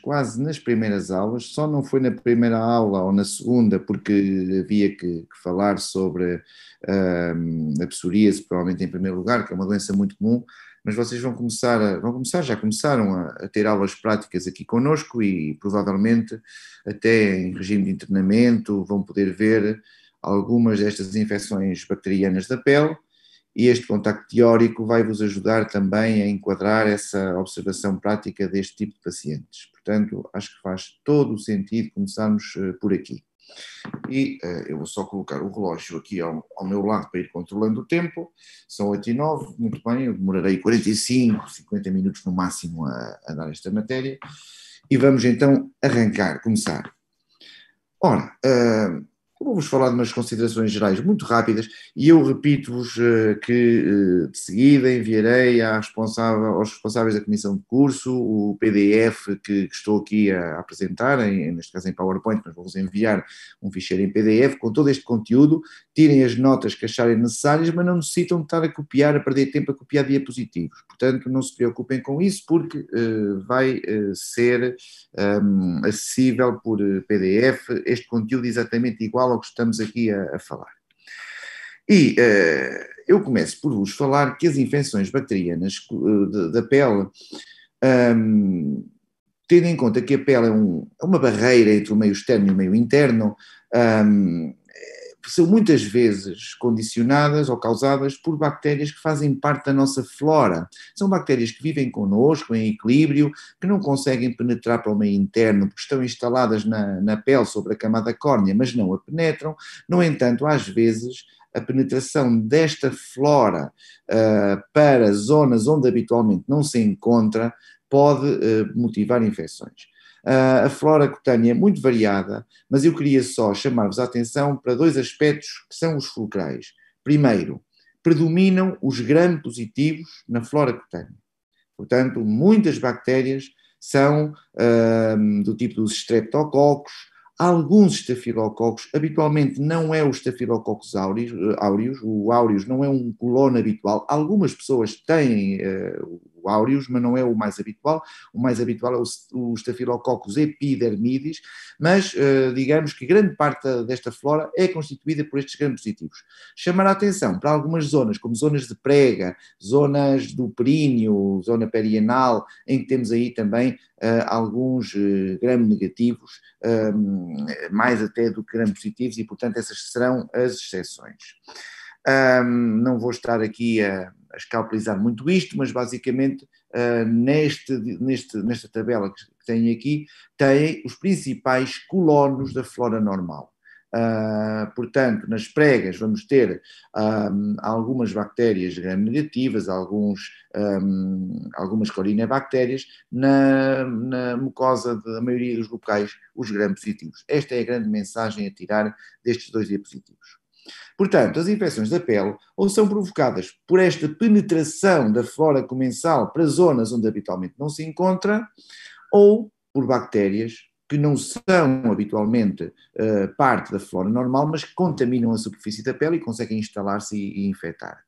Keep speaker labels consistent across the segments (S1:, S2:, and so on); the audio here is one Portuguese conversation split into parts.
S1: quase nas primeiras aulas, só não foi na primeira aula ou na segunda, porque havia que falar sobre a psoríase, provavelmente em primeiro lugar, que é uma doença muito comum, mas vocês já começaram a ter aulas práticas aqui connosco e provavelmente até em regime de internamento vão poder ver algumas destas infecções bacterianas da pele. E este contacto teórico vai-vos ajudar também a enquadrar essa observação prática deste tipo de pacientes. Portanto, acho que faz todo o sentido começarmos por aqui. E eu vou só colocar o relógio aqui ao meu lado para ir controlando o tempo. São 8h09, muito bem, eu demorarei 45, 50 minutos no máximo a dar esta matéria. E vamos então começar. Ora, vou-vos falar de umas considerações gerais muito rápidas e eu repito-vos que de seguida enviarei aos responsáveis da comissão de curso o PDF que estou aqui a apresentar, neste caso em PowerPoint, mas vou-vos enviar um ficheiro em PDF com todo este conteúdo. Tirem as notas que acharem necessárias, mas não necessitam de estar a copiar, a perder tempo a copiar diapositivos. Portanto, não se preocupem com isso, porque vai ser acessível por PDF este conteúdo exatamente igual ao que estamos aqui a falar. E eu começo por vos falar que as infecções bacterianas da pele, tendo em conta que a pele é uma barreira entre o meio externo e o meio interno, são muitas vezes condicionadas ou causadas por bactérias que fazem parte da nossa flora. São bactérias que vivem connosco em equilíbrio, que não conseguem penetrar para o meio interno, porque estão instaladas na pele, sobre a camada córnea, mas não a penetram. No entanto, às vezes, a penetração desta flora para zonas onde habitualmente não se encontra pode motivar infecções. A flora cutânea é muito variada, mas eu queria só chamar-vos a atenção para dois aspectos que são os fulcrais. Primeiro, predominam os gram-positivos na flora cutânea. Portanto, muitas bactérias são do tipo dos streptococos, alguns estafilococos, habitualmente não é o Staphylococcus aureus, o aureus não é um colono habitual, algumas pessoas têm o aureus, mas não é o mais habitual é o Staphylococcus epidermidis, mas digamos que grande parte desta flora é constituída por estes gram-positivos. Chamar a atenção para algumas zonas, como zonas de prega, zonas do períneo, zona perianal, em que temos aí também alguns gram-negativos, mais até do que gram-positivos, e portanto essas serão as exceções. Não vou estar aqui a escalpelizar muito isto, mas basicamente nesta tabela que tenho aqui, tem os principais colonos da flora normal. Portanto, nas pregas vamos ter algumas bactérias gram-negativas, algumas corinebactérias, na mucosa da maioria dos locais, os gram-positivos. Esta é a grande mensagem a tirar destes dois diapositivos. Portanto, as infecções da pele ou são provocadas por esta penetração da flora comensal para zonas onde habitualmente não se encontra, ou por bactérias que não são habitualmente parte da flora normal, mas que contaminam a superfície da pele e conseguem instalar-se e infectar.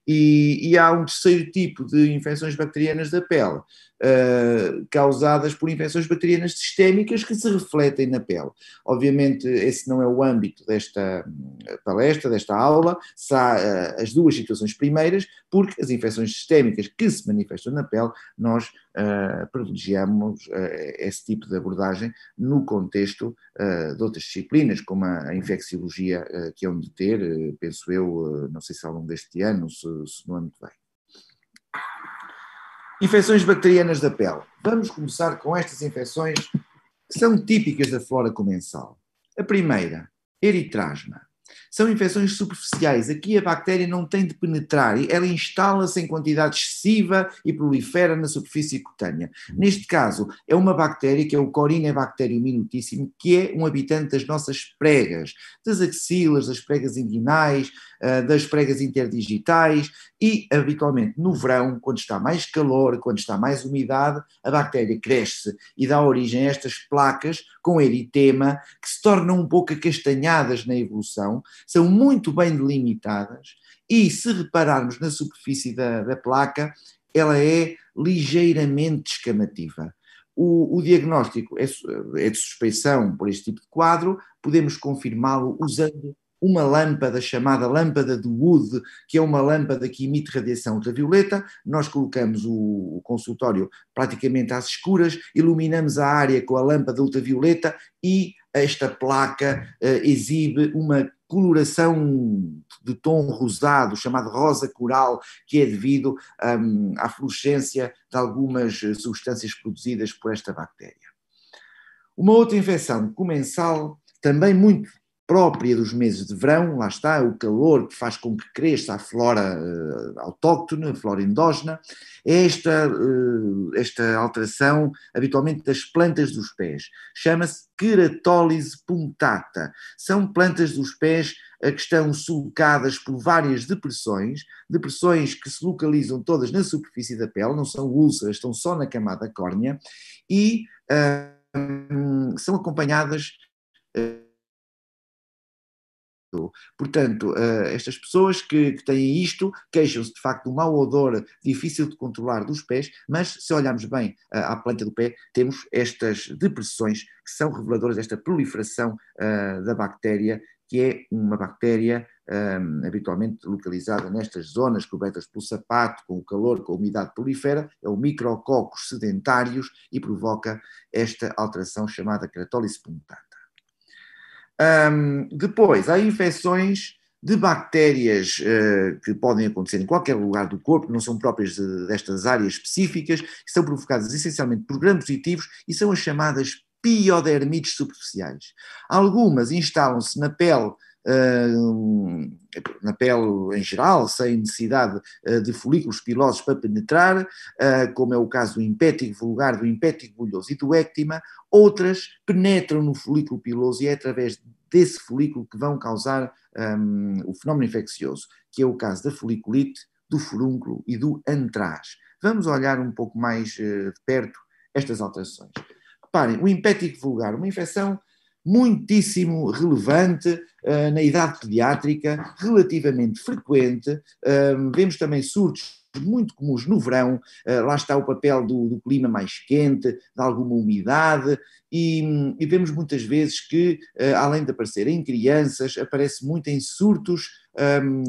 S1: E há um terceiro tipo de infecções bacterianas da pele, causadas por infecções bacterianas sistémicas que se refletem na pele. Obviamente, esse não é o âmbito desta palestra, desta aula, as duas situações primeiras, porque as infecções sistémicas que se manifestam na pele, nós privilegiamos esse tipo de abordagem no contexto de outras disciplinas, como a infecciologia, que é onde ter, penso eu, não sei se ao longo deste ano, se no ano que vem. Infecções bacterianas da pele. Vamos começar com estas infecções que são típicas da flora comensal. A primeira, eritrasma. São infecções superficiais. Aqui a bactéria não tem de penetrar, ela instala-se em quantidade excessiva e prolifera na superfície cutânea. Neste caso, é uma bactéria que é o Corynebacterium minutíssimo, que é um habitante das nossas pregas, das axilas, das pregas inguinais, das pregas interdigitais, e habitualmente no verão, quando está mais calor, quando está mais umidade, a bactéria cresce e dá origem a estas placas com eritema, que se tornam um pouco acastanhadas na evolução, são muito bem delimitadas, e se repararmos na superfície da placa, ela é ligeiramente descamativa. O diagnóstico é de suspeição por este tipo de quadro, podemos confirmá-lo usando uma lâmpada chamada lâmpada de Wood, que é uma lâmpada que emite radiação ultravioleta. Nós colocamos o consultório praticamente às escuras, iluminamos a área com a lâmpada ultravioleta e esta placa exibe uma coloração de tom rosado, chamado rosa coral, que é devido à fluorescência de algumas substâncias produzidas por esta bactéria. Uma outra infecção comensal, também muito própria dos meses de verão, lá está, o calor que faz com que cresça a flora autóctone, a flora endógena, é esta alteração habitualmente das plantas dos pés. Chama-se queratólise punctata. São plantas dos pés que estão sulcadas por várias depressões que se localizam todas na superfície da pele, não são úlceras, estão só na camada córnea, e são acompanhadas. Portanto, estas pessoas que têm isto queixam-se de facto de um mau odor difícil de controlar dos pés, mas se olharmos bem à planta do pé, temos estas depressões que são reveladoras desta proliferação da bactéria, que é uma bactéria habitualmente localizada nestas zonas cobertas pelo sapato, com o calor, com a umidade prolifera, é o micrococcus sedentários e provoca esta alteração chamada queratólise punctata. Depois, há infecções de bactérias que podem acontecer em qualquer lugar do corpo, não são próprias destas áreas específicas, que são provocadas essencialmente por gram-positivos e são as chamadas piodermites superficiais. Algumas instalam-se na pele em geral, sem necessidade de folículos pilosos para penetrar, como é o caso do impétigo vulgar, do impétigo bulhoso e do ectima. Outras penetram no folículo piloso e é através desse folículo que vão causar o fenómeno infeccioso, que é o caso da foliculite, do furúnculo e do antraz. Vamos olhar um pouco mais de perto estas alterações. Reparem, o impétigo vulgar, uma infecção muitíssimo relevante na idade pediátrica, relativamente frequente. Vemos também surtos muito comuns no verão, lá está o papel do clima mais quente, de alguma umidade, e vemos muitas vezes que, além de aparecer em crianças, aparece muito em surtos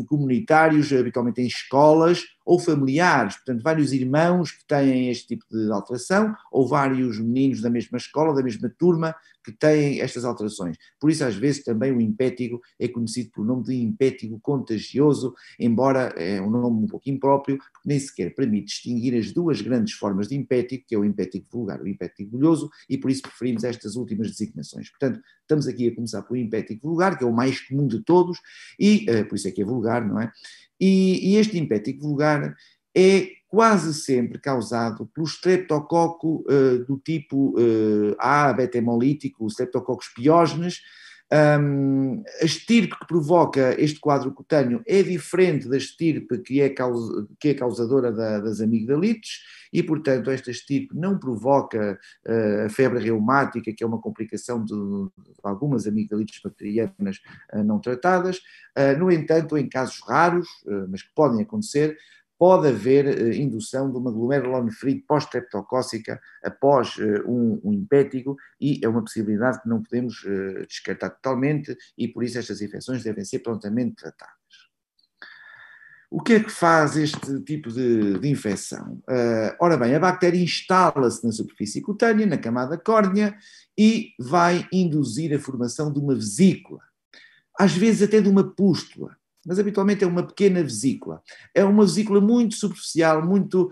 S1: comunitários, habitualmente em escolas ou familiares, portanto vários irmãos que têm este tipo de alteração, ou vários meninos da mesma escola, da mesma turma, que têm estas alterações. Por isso, às vezes, também o impétigo é conhecido pelo nome de impétigo contagioso, embora é um nome um pouco impróprio, porque nem sequer permite distinguir as duas grandes formas de impétigo, que é o impétigo vulgar e o impétigo bulhoso, e por isso preferimos estas últimas designações. Portanto, estamos aqui a começar pelo impétigo vulgar, que é o mais comum de todos, e por isso é que é vulgar, não é? E este impétigo vulgar é quase sempre causado pelo streptococo do tipo A, beta-hemolítico, o Streptococcus pyogenes. A estirpe que provoca este quadro cutâneo é diferente da estirpe que é causadora das amigdalites e, portanto, esta estirpe não provoca a febre reumática, que é uma complicação de algumas amigdalites bacterianas não tratadas. No entanto, em casos raros, mas que podem acontecer, pode haver indução de uma glomerulonefrite pós-streptocócica após um impétigo e é uma possibilidade que não podemos descartar totalmente e por isso estas infecções devem ser prontamente tratadas. O que é que faz este tipo de infecção? Ora bem, a bactéria instala-se na superfície cutânea, na camada córnea, e vai induzir a formação de uma vesícula, às vezes até de uma pústula, mas habitualmente é uma pequena vesícula. É uma vesícula muito superficial, muito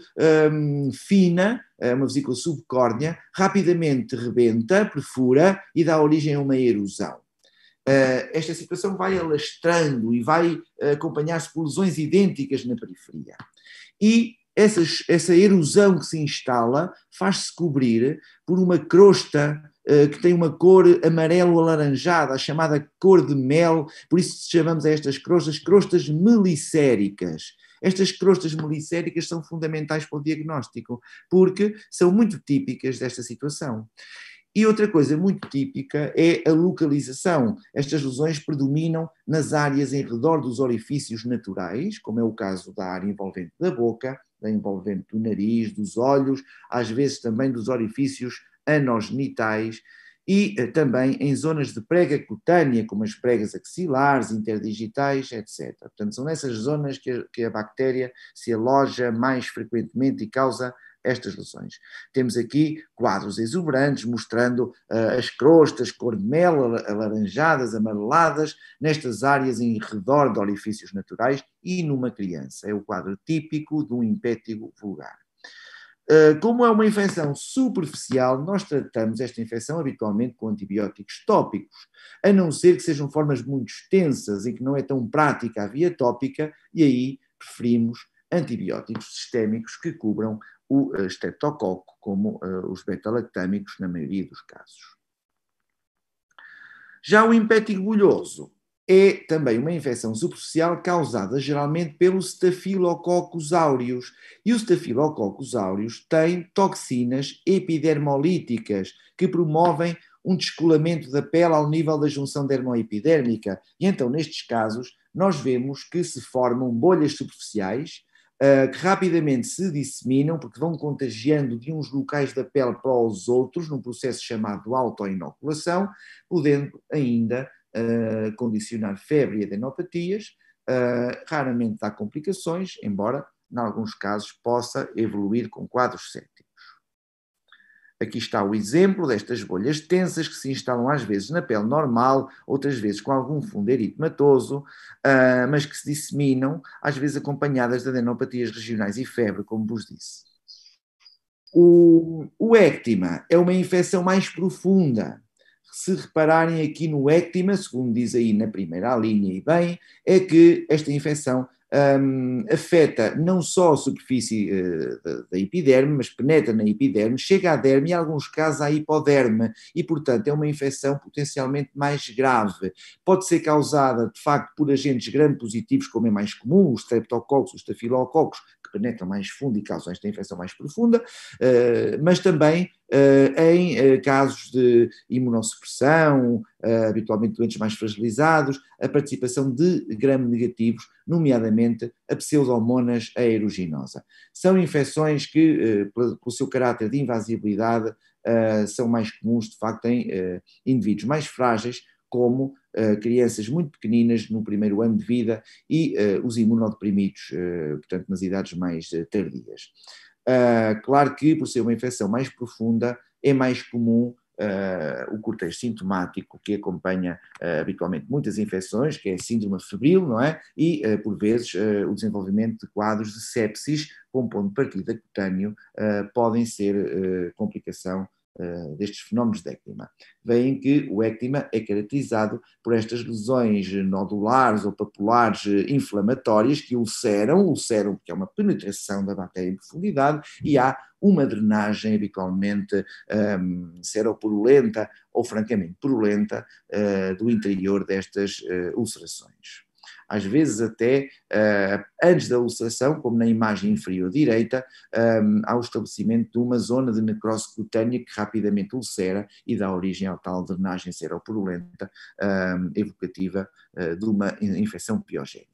S1: fina, é uma vesícula subcórnea, rapidamente rebenta, perfura e dá origem a uma erosão. Esta situação vai alastrando e vai acompanhar-se por lesões idênticas na periferia. E essa erosão que se instala faz-se cobrir por uma crosta que tem uma cor amarelo-alaranjada, a chamada cor de mel, por isso chamamos a estas crostas melicéricas. Estas crostas melicéricas são fundamentais para o diagnóstico, porque são muito típicas desta situação. E outra coisa muito típica é a localização. Estas lesões predominam nas áreas em redor dos orifícios naturais, como é o caso da área envolvente da boca, envolvente do nariz, dos olhos, às vezes também dos orifícios anogenitais e também em zonas de prega cutânea, como as pregas axilares, interdigitais, etc. Portanto, são nessas zonas que a bactéria se aloja mais frequentemente e causa estas lesões. Temos aqui quadros exuberantes mostrando as crostas cor de mel, alaranjadas, amareladas, nestas áreas em redor de orifícios naturais e numa criança. É o quadro típico de um impétigo vulgar. Como é uma infecção superficial, nós tratamos esta infecção habitualmente com antibióticos tópicos, a não ser que sejam formas muito extensas em que não é tão prática a via tópica, e aí preferimos antibióticos sistémicos que cubram o streptococo, como os beta-lactâmicos na maioria dos casos. Já o impétigo bulhoso é também uma infecção superficial causada geralmente pelo Staphylococcus aureus. E o Staphylococcus aureus tem toxinas epidermolíticas que promovem um descolamento da pele ao nível da junção dermoepidérmica. E então, nestes casos, nós vemos que se formam bolhas superficiais que rapidamente se disseminam, porque vão contagiando de uns locais da pele para os outros, num processo chamado autoinoculação, podendo ainda condicionar febre e adenopatias, raramente dá complicações, embora, em alguns casos, possa evoluir com quadros sépticos. Aqui está o exemplo destas bolhas tensas que se instalam às vezes na pele normal, outras vezes com algum fundo eritematoso, mas que se disseminam, às vezes acompanhadas de adenopatias regionais e febre, como vos disse. O ectema é uma infecção mais profunda. Se repararem aqui no ectema, segundo diz aí na primeira linha e bem, é que esta infecção afeta não só a superfície da epiderme, mas penetra na epiderme, chega à derme e, em alguns casos, à hipoderme, e, portanto, é uma infecção potencialmente mais grave. Pode ser causada, de facto, por agentes gram-positivos, como é mais comum, os streptococcus, os estafilococos, que penetram mais fundo e causam esta infecção mais profunda, mas também em casos de imunossupressão, habitualmente doentes mais fragilizados, a participação de gram-negativos, nomeadamente a pseudomonas aeruginosa. São infecções que, pelo seu caráter de invasibilidade, são mais comuns, de facto, em indivíduos mais frágeis, como crianças muito pequeninas no primeiro ano de vida e os imunodeprimidos, portanto, nas idades mais tardias. Claro que, por ser uma infecção mais profunda, é mais comum o cortejo sintomático que acompanha habitualmente muitas infecções, que é a síndrome febril, não é? E, por vezes, o desenvolvimento de quadros de sepsis com ponto de partida cutâneo podem ser complicação destes fenómenos de ectema. Veem que o ectema é caracterizado por estas lesões nodulares ou papulares inflamatórias que ulceram porque é uma penetração da bactéria em profundidade, e há uma drenagem habitualmente seropurulenta ou francamente purulenta do interior destas ulcerações. Às vezes até antes da ulceração, como na imagem inferior direita, há o estabelecimento de uma zona de necrose cutânea que rapidamente ulcera e dá origem à tal drenagem seropurulenta evocativa de uma infecção piogénica.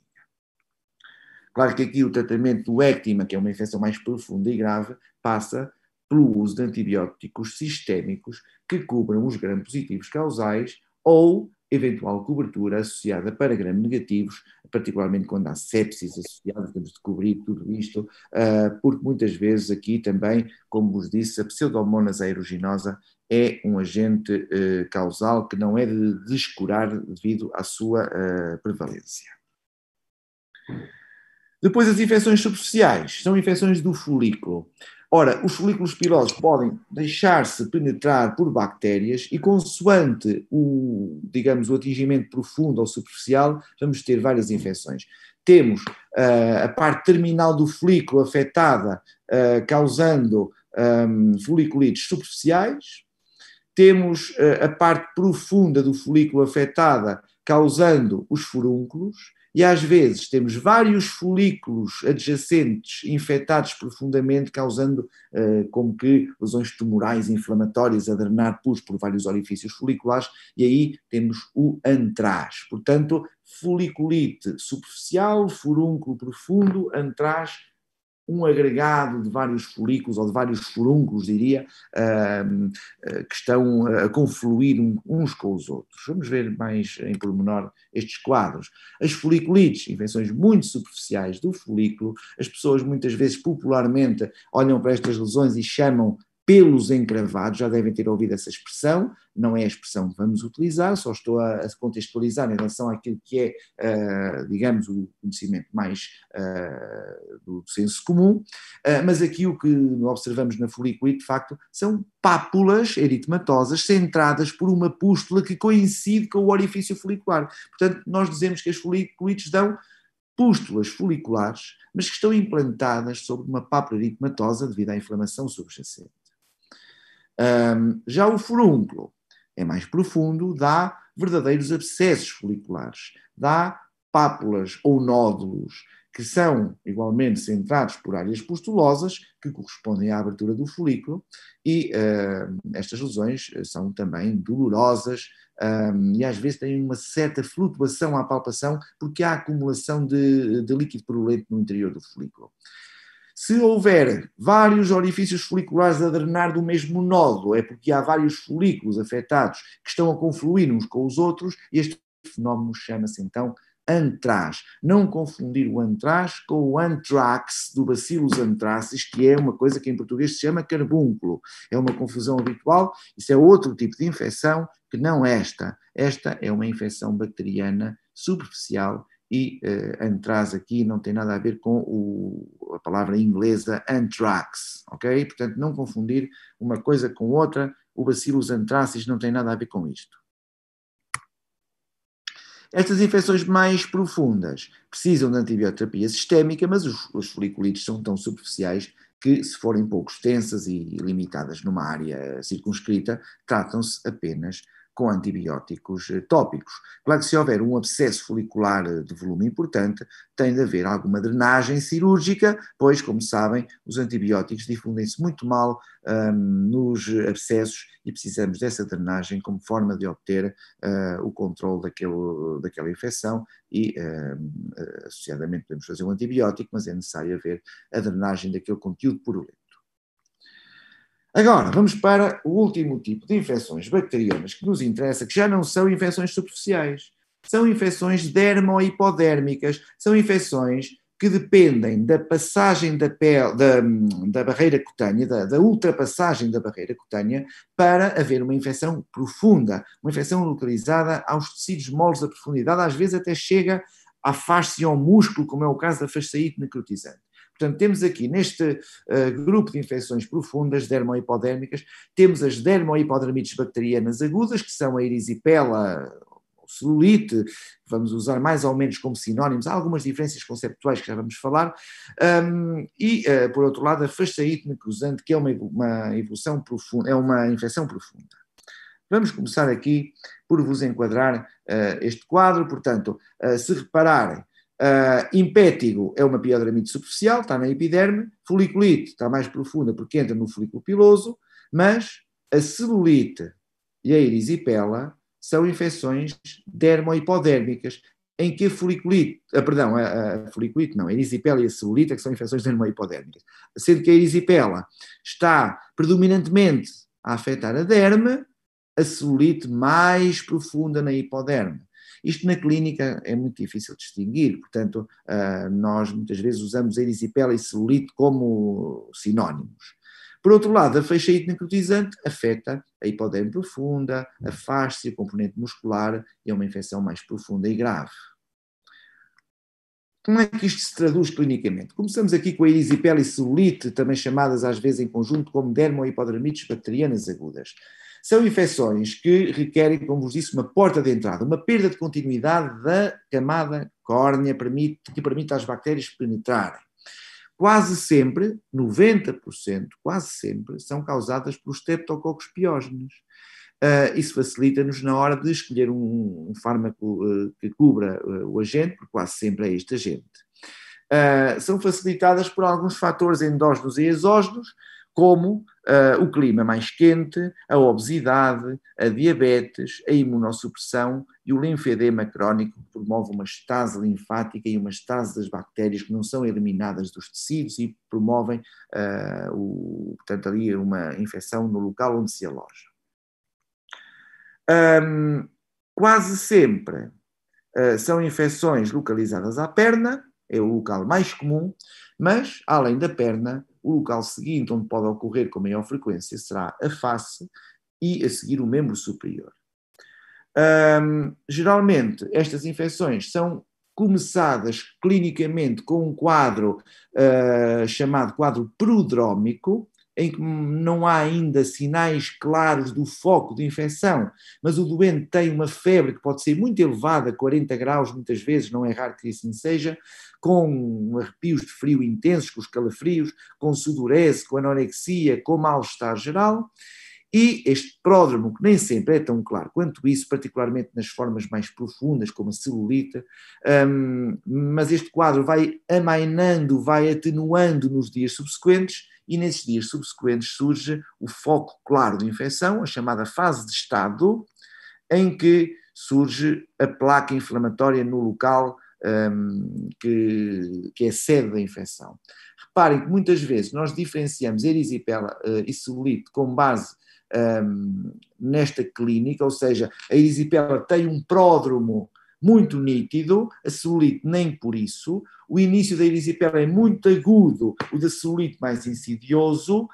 S1: Claro que aqui o tratamento do ectema, que é uma infecção mais profunda e grave, passa pelo uso de antibióticos sistémicos que cubram os gram-positivos causais ou eventual cobertura associada para gram-negativos, particularmente quando há sepsis associada, temos de cobrir tudo isto, porque muitas vezes aqui também, como vos disse, a pseudomonas aeruginosa é um agente causal que não é de descurar devido à sua prevalência. Depois, as infecções superficiais são infecções do folículo. Ora, os folículos pilosos podem deixar-se penetrar por bactérias e, consoante o atingimento profundo ou superficial, vamos ter várias infecções. Temos a parte terminal do folículo afetada, causando foliculites superficiais. Temos a parte profunda do folículo afetada, causando os furúnculos. E às vezes temos vários folículos adjacentes infectados profundamente, causando como que lesões tumorais inflamatórias a drenar pus por vários orifícios foliculares, e aí temos o antraz. Portanto, foliculite superficial, furúnculo profundo, antraz um agregado de vários folículos, ou de vários furúnculos, diria, que estão a confluir uns com os outros. Vamos ver mais em pormenor estes quadros. As foliculites, infecções muito superficiais do folículo, as pessoas muitas vezes popularmente olham para estas lesões e chamam pelos encravados, já devem ter ouvido essa expressão, não é a expressão que vamos utilizar, só estou a contextualizar em relação àquilo que é, digamos, o conhecimento mais do senso comum, mas aqui o que observamos na foliculite, de facto, são pápulas eritematosas centradas por uma pústula que coincide com o orifício folicular. Portanto, nós dizemos que as foliculites dão pústulas foliculares, mas que estão implantadas sobre uma pápula eritematosa devido à inflamação subjacente. Já o furúnculo é mais profundo, dá verdadeiros abscessos foliculares, dá pápulas ou nódulos que são igualmente centrados por áreas pustulosas que correspondem à abertura do folículo e estas lesões são também dolorosas e às vezes têm uma certa flutuação à palpação porque há acumulação de líquido purulento no interior do folículo. Se houver vários orifícios foliculares a drenar do mesmo nódulo, é porque há vários folículos afetados que estão a confluir uns com os outros, e este fenómeno chama-se então antraz. Não confundir o antraz com o anthrax do Bacillus anthracis, que é uma coisa que em português se chama carbúnculo. É uma confusão habitual, isso é outro tipo de infecção que não esta. Esta é uma infecção bacteriana superficial e antraz aqui não tem nada a ver com a palavra inglesa anthrax, ok? Portanto, não confundir uma coisa com outra, o Bacillus anthracis não tem nada a ver com isto. Estas infecções mais profundas precisam de antibioterapia sistémica, mas os foliculites são tão superficiais que, se forem pouco extensas e limitadas numa área circunscrita, tratam-se apenas com antibióticos tópicos. Claro que se houver um abscesso folicular de volume importante, tem de haver alguma drenagem cirúrgica, pois, como sabem, os antibióticos difundem-se muito mal nos abscessos e precisamos dessa drenagem como forma de obter o controle daquela infecção e, associadamente, podemos fazer um antibiótico, mas é necessário haver a drenagem daquele conteúdo purulento. Agora, vamos para o último tipo de infecções bacterianas que nos interessa, que já não são infecções superficiais. São infecções dermohipodérmicas, são infecções que dependem da passagem da pele, da barreira cutânea, da ultrapassagem da barreira cutânea, para haver uma infecção profunda, uma infecção localizada aos tecidos moles da profundidade, às vezes até chega à face e ao músculo, como é o caso da fasciite necrotizante. Portanto, temos aqui neste grupo de infecções profundas, dermohipodérmicas, temos as dermohipodermites bacterianas agudas, que são a erisipela, celulite, vamos usar mais ou menos como sinónimos, há algumas diferenças conceptuais que já vamos falar, por outro lado, a fasciite necrosante, que é uma evolução profunda, é uma infecção profunda. Vamos começar aqui por vos enquadrar este quadro, portanto, se repararem, impétigo é uma piodermite superficial, está na epiderme, foliculite está mais profunda porque entra no folículo piloso, mas a celulite e a erisipela são infecções dermohipodérmicas, em que a foliculite, a foliculite não, a erisipela e a celulite que são infecções dermohipodérmicas, sendo que a erisipela está predominantemente a afetar a derme, a celulite mais profunda na hipoderme. Isto na clínica é muito difícil de distinguir, portanto, nós muitas vezes usamos erisipela e celulite como sinónimos. Por outro lado, a fasciite necrotizante afeta a hipoderme profunda, a fáscia, o componente muscular, e é uma infecção mais profunda e grave. Como é que isto se traduz clinicamente? Começamos aqui com a erisipela e celulite, também chamadas às vezes em conjunto como dermohipodermites bacterianas agudas. São infecções que requerem, como vos disse, uma porta de entrada, uma perda de continuidade da camada córnea que permite às bactérias penetrarem. Quase sempre, 90%, quase sempre, são causadas por streptococcus piógenes. Isso facilita-nos na hora de escolher um fármaco que cubra o agente, porque quase sempre é este agente. São facilitadas por alguns fatores endógenos e exógenos, como o clima mais quente, a obesidade, a diabetes, a imunossupressão e o linfedema crónico promove uma estase linfática e uma estase das bactérias que não são eliminadas dos tecidos e promovem, portanto, ali uma infecção no local onde se aloja. Quase sempre são infecções localizadas à perna, é o local mais comum, mas, além da perna, o local seguinte onde pode ocorrer com maior frequência será a face e, a seguir, o membro superior. Geralmente, estas infecções são começadas clinicamente com um quadro chamado quadro prodrómico, em que não há ainda sinais claros do foco de infecção, mas o doente tem uma febre que pode ser muito elevada, 40 graus muitas vezes, não é raro que assim seja, com arrepios de frio intensos, com os calafrios, com sudorese, com anorexia, com mal-estar geral. E este pródromo, que nem sempre é tão claro quanto isso, particularmente nas formas mais profundas, como a celulite, mas este quadro vai amainando, vai atenuando nos dias subsequentes, e nesses dias subsequentes surge o foco claro de infecção, a chamada fase de estado, em que surge a placa inflamatória no local que é sede da infecção. Reparem que muitas vezes nós diferenciamos erisipela e celulite com base nesta clínica, ou seja, a erisipela tem um pródromo muito nítido, a celulite nem por isso, o início da erisipela é muito agudo, o da celulite mais insidioso,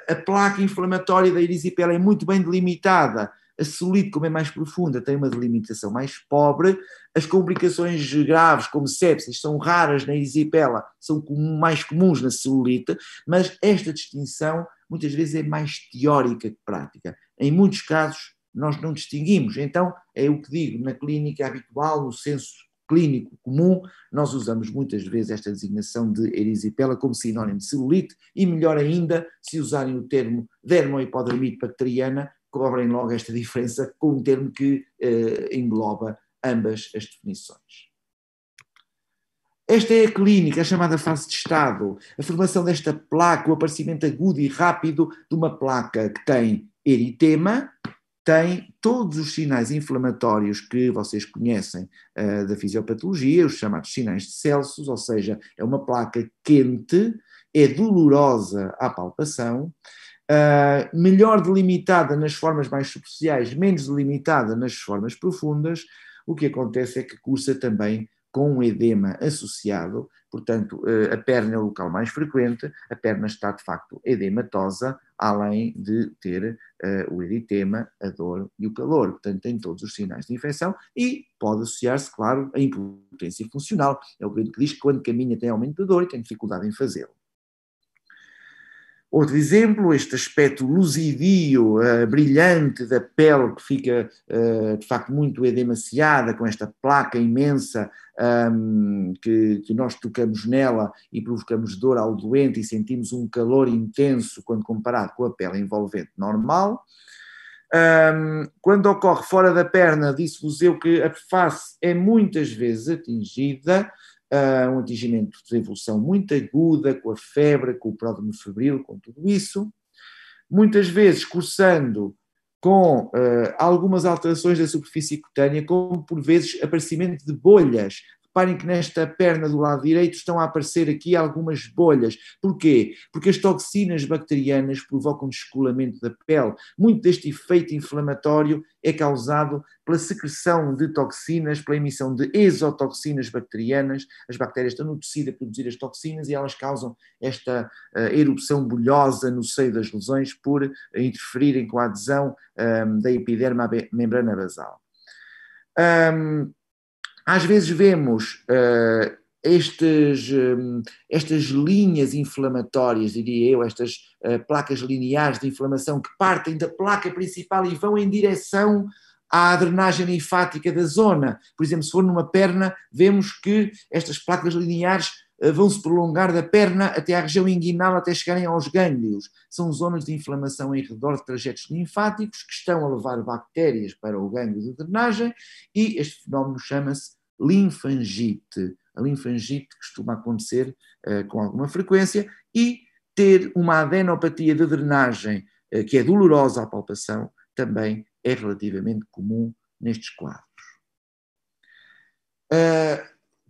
S1: a placa inflamatória da erisipela é muito bem delimitada, a celulite, como é mais profunda, tem uma delimitação mais pobre, as complicações graves, como sepsis, são raras na erisipela, são mais comuns na celulite, mas esta distinção muitas vezes é mais teórica que prática. Em muitos casos, nós não distinguimos. Então, é o que digo, na clínica habitual, no senso clínico comum, nós usamos muitas vezes esta designação de erisipela como sinónimo de celulite e, melhor ainda, se usarem o termo dermohipodermite bacteriana, cobrem logo esta diferença com um termo que engloba ambas as definições. Esta é a clínica, a chamada fase de estado, a formação desta placa, o aparecimento agudo e rápido de uma placa que tem eritema, tem todos os sinais inflamatórios que vocês conhecem da fisiopatologia, os chamados sinais de Celsus, ou seja, é uma placa quente, é dolorosa à palpação, melhor delimitada nas formas mais superficiais, menos delimitada nas formas profundas. O que acontece é que cursa também com um edema associado, portanto, a perna é o local mais frequente, a perna está de facto edematosa, além de ter o eritema, a dor e o calor, portanto tem todos os sinais de infecção e pode associar-se, claro, à impotência funcional. É o doente que diz que quando caminha tem aumento de dor e tem dificuldade em fazê-lo. Outro exemplo, este aspecto luzidio, brilhante da pele, que fica de facto muito edemaciada, com esta placa imensa que nós tocamos nela e provocamos dor ao doente e sentimos um calor intenso quando comparado com a pele envolvente normal. Quando ocorre fora da perna, disse-vos eu que a face é muitas vezes atingida, um atingimento de evolução muito aguda, com a febre, com o pródromo febril, com tudo isso, muitas vezes cursando com algumas alterações da superfície cutânea, como por vezes aparecimento de bolhas. Reparem que nesta perna do lado direito estão a aparecer aqui algumas bolhas. Porquê? Porque as toxinas bacterianas provocam descolamento da pele. Muito deste efeito inflamatório é causado pela secreção de toxinas, pela emissão de exotoxinas bacterianas. As bactérias estão no tecido a produzir as toxinas e elas causam esta erupção bolhosa no seio das lesões por interferirem com a adesão da epiderme à membrana basal. Às vezes vemos estas linhas inflamatórias, diria eu, estas placas lineares de inflamação que partem da placa principal e vão em direção à drenagem linfática da zona. Por exemplo, se for numa perna, vemos que estas placas lineares vão se prolongar da perna até à região inguinal, até chegarem aos gânglios. São zonas de inflamação em redor de trajetos linfáticos que estão a levar bactérias para o gânglio de drenagem e este fenómeno chama-se linfangite. A linfangite costuma acontecer com alguma frequência e ter uma adenopatia de drenagem que é dolorosa à palpação também é relativamente comum nestes quadros.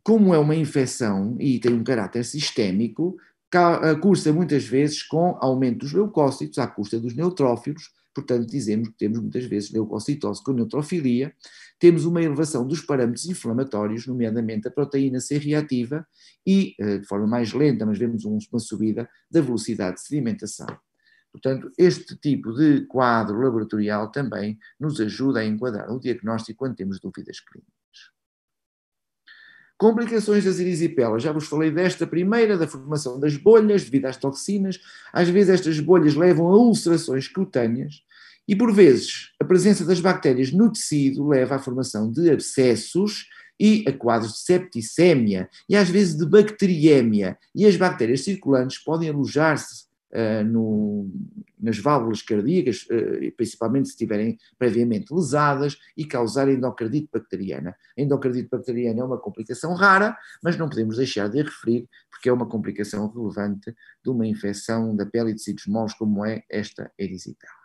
S1: Como é uma infecção e tem um caráter sistémico, cursa muitas vezes com aumento dos leucócitos à custa dos neutrófilos. Portanto, dizemos que temos muitas vezes leucocitose com neutrofilia, temos uma elevação dos parâmetros inflamatórios, nomeadamente a proteína C reativa, e, de forma mais lenta, mas vemos uma subida da velocidade de sedimentação. Portanto, este tipo de quadro laboratorial também nos ajuda a enquadrar o diagnóstico quando temos dúvidas clínicas. Complicações das erisipelas, já vos falei desta primeira, da formação das bolhas devido às toxinas. Às vezes estas bolhas levam a ulcerações cutâneas e, por vezes, a presença das bactérias no tecido leva à formação de abscessos e a quadros de septicémia e, às vezes, de bacteriémia. E as bactérias circulantes podem alojar-se nas válvulas cardíacas, principalmente se estiverem previamente lesadas, e causar endocardite bacteriana. A endocardite bacteriana é uma complicação rara, mas não podemos deixar de a referir, porque é uma complicação relevante de uma infecção da pele e tecidos moles, como é esta erisipela.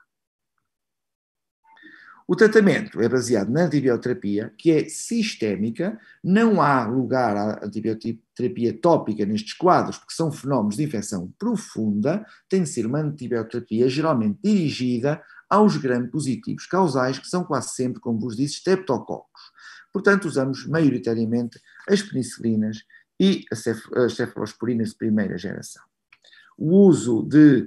S1: O tratamento é baseado na antibioterapia, que é sistémica, não há lugar à antibioterapia tópica nestes quadros, porque são fenómenos de infecção profunda, tem de ser uma antibioterapia geralmente dirigida aos gram-positivos causais, que são quase sempre, como vos disse, streptococos. Portanto, usamos maioritariamente as penicilinas e as cefalosporinas de primeira geração. O uso de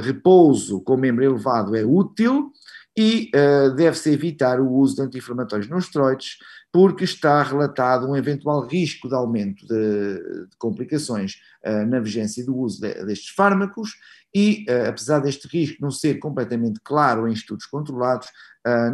S1: repouso com membro elevado é útil, e deve-se evitar o uso de anti-inflamatórios não esteroides, porque está relatado um eventual risco de aumento de complicações na vigência do uso destes fármacos e, apesar deste risco não ser completamente claro em estudos controlados,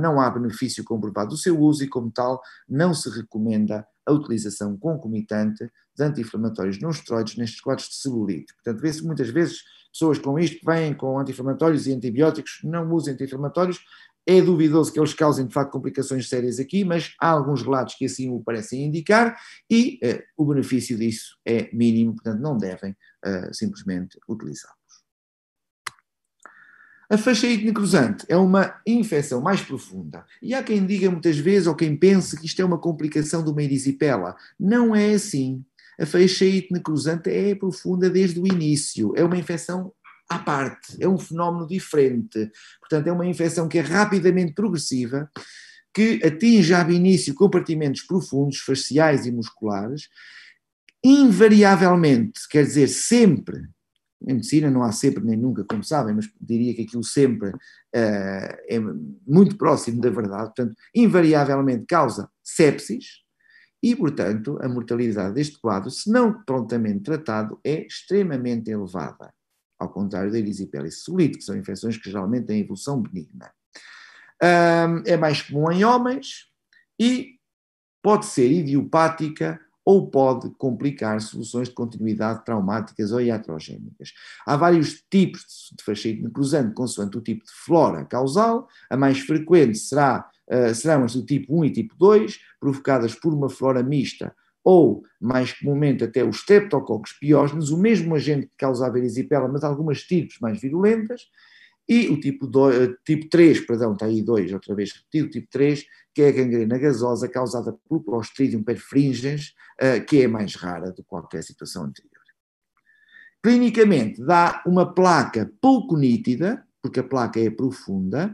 S1: não há benefício comprovado do seu uso e, como tal, não se recomenda a utilização concomitante de anti-inflamatórios não esteroides nestes quadros de celulite. Portanto, vê-se muitas vezes pessoas com isto que vêm com anti-inflamatórios e antibióticos, não usem anti-inflamatórios. É duvidoso que eles causem, de facto, complicações sérias aqui, mas há alguns relatos que assim o parecem indicar e o benefício disso é mínimo, portanto não devem simplesmente utilizá-los. A fasciite necrosante é uma infecção mais profunda e há quem diga muitas vezes ou quem pense que isto é uma complicação de uma erisipela. Não é assim. A fasciite necrosante é profunda desde o início, é uma infecção à parte, é um fenómeno diferente. Portanto, é uma infecção que é rapidamente progressiva, que atinge ab início compartimentos profundos, faciais e musculares, invariavelmente, quer dizer, sempre. Em medicina não há sempre nem nunca, como sabem, mas diria que aquilo sempre é muito próximo da verdade. Portanto, invariavelmente causa sepsis e, portanto, a mortalidade deste quadro, se não prontamente tratado, é extremamente elevada. Ao contrário da erisipela e celulite, que são infecções que geralmente têm evolução benigna. É mais comum em homens e pode ser idiopática ou pode complicar soluções de continuidade traumáticas ou iatrogénicas. Há vários tipos de fasciite necrosante, consoante o tipo de flora causal. A mais frequente serão as do tipo 1 e tipo 2, provocadas por uma flora mista ou, mais comumente, até os streptococcus piógenes, o mesmo agente que causava a erisipela, mas algumas estirpes mais virulentas. E o tipo 3, está aí 2, outra vez repetido, o tipo 3, que é a gangrena gasosa causada pelo Clostridium perfringens, que é mais rara do que qualquer situação anterior. Clinicamente, dá uma placa pouco nítida, porque a placa é profunda,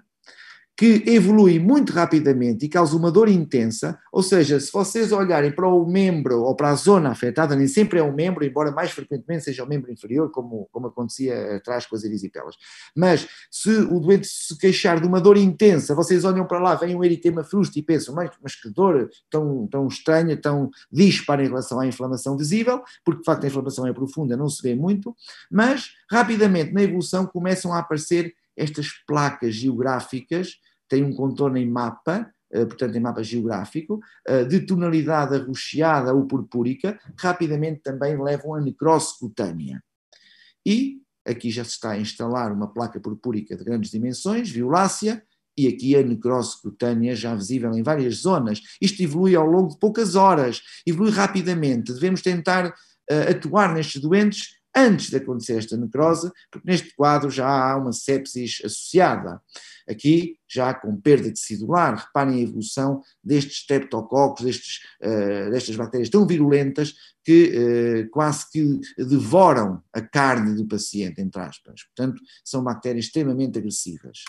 S1: que evolui muito rapidamente e causa uma dor intensa, ou seja, se vocês olharem para o membro ou para a zona afetada, nem sempre é um membro, embora mais frequentemente seja o membro inferior, como acontecia atrás com as erisipelas. Mas se o doente se queixar de uma dor intensa, vocês olham para lá, vem um eritema frusto e pensam, mas que dor tão estranha, tão dispara em relação à inflamação visível, porque de facto a inflamação é profunda, não se vê muito, mas rapidamente na evolução começam a aparecer estas placas geográficas, tem um contorno em mapa, portanto em mapa geográfico, de tonalidade arroxeada ou purpúrica, rapidamente também levam a necrose cutânea. E aqui já se está a instalar uma placa purpúrica de grandes dimensões, violácea, e aqui a necrose cutânea já visível em várias zonas. Isto evolui ao longo de poucas horas, evolui rapidamente. Devemos tentar atuar nestes doentes antes de acontecer esta necrose, porque neste quadro já há uma sepsis associada. Aqui, já com perda tecidular, reparem a evolução destes streptococos, destas bactérias tão virulentas que quase que devoram a carne do paciente, entre aspas. Portanto, são bactérias extremamente agressivas.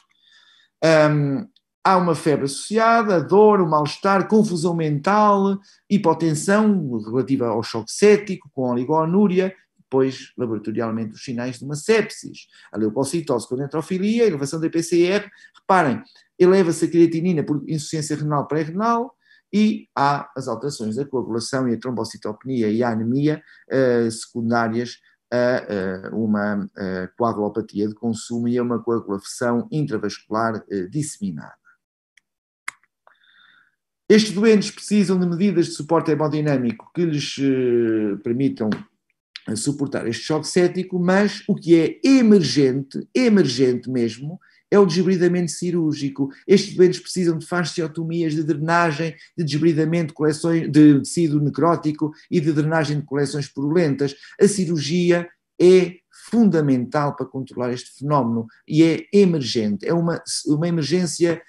S1: Há uma febre associada, dor, mal-estar, confusão mental, hipotensão relativa ao choque séptico, com oligonúria, depois, laboratorialmente, os sinais de uma sepsis. A leucocitose com neutrofilia, elevação da PCR, reparem, eleva-se a creatinina por insuficiência renal pré-renal e há as alterações da coagulação e a trombocitopenia e a anemia secundárias a uma coagulopatia de consumo e a uma coagulação intravascular disseminada. Estes doentes precisam de medidas de suporte hemodinâmico que lhes permitam suportar este choque séptico, mas o que é emergente mesmo, é o desbridamento cirúrgico. Estes doentes precisam de fasciotomias de drenagem, de desbridamento de tecido necrótico e de drenagem de coleções purulentas. A cirurgia é fundamental para controlar este fenómeno e é emergente, é uma emergência